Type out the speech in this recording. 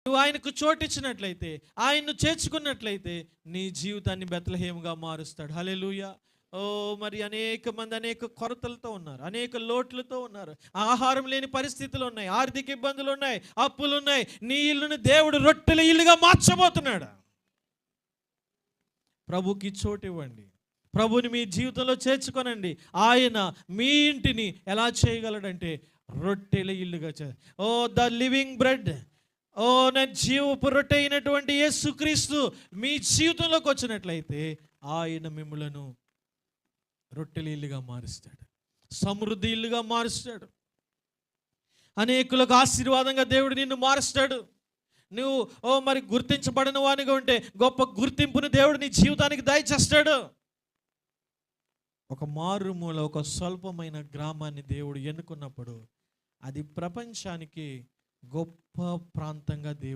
నువ్వు ఆయనకు చోటిచ్చినట్లయితే, ఆయన్ను చేర్చుకున్నట్లయితే నీ జీవితాన్ని బెత్లెహేముగా మారుస్తాడు. హల్లెలూయా. ఓ మరి అనేక మంది అనేక కొరతలతో ఉన్నారు, అనేక లోట్లతో ఉన్నారు, ఆహారం లేని పరిస్థితులు ఉన్నాయి, ఆర్థిక ఇబ్బందులు ఉన్నాయి, అప్పులు ఉన్నాయి. నీ ఇల్లును దేవుడు రొట్టెల ఇల్లుగా మార్చబోతున్నాడు. ప్రభుకి చోటు ఇవ్వండి, ప్రభుని మీ జీవితంలో చేర్చుకోనండి. ఆయన మీ ఇంటిని ఎలా చేయగలడంటే రొట్టెల ఇల్లుగా ఓ ద లివింగ్ బ్రెడ్, ఓ నా జీవపు రొట్టె అయినటువంటి యేసుక్రీస్తు మీ జీవితంలోకి వచ్చినట్లయితే ఆయన మిమ్ములను రొట్టెల ఇల్లుగా మారుస్తాడు, సమృద్ధి ఇల్లుగా మారుస్తాడు, అనేకులకు ఆశీర్వాదంగా దేవుడు నిన్ను మారుస్తాడు. నువ్వు మరి గుర్తించబడిన వానిగా ఉంటే గొప్ప గుర్తింపుని దేవుడు నీ జీవితానికి దయచేస్తాడు. ఒక మారుమూల, ఒక స్వల్పమైన గ్రామాన్ని దేవుడు ఎన్నుకున్నప్పుడు అది ప్రపంచానికి గొప్ప ప్రాంతంగా దేవుడు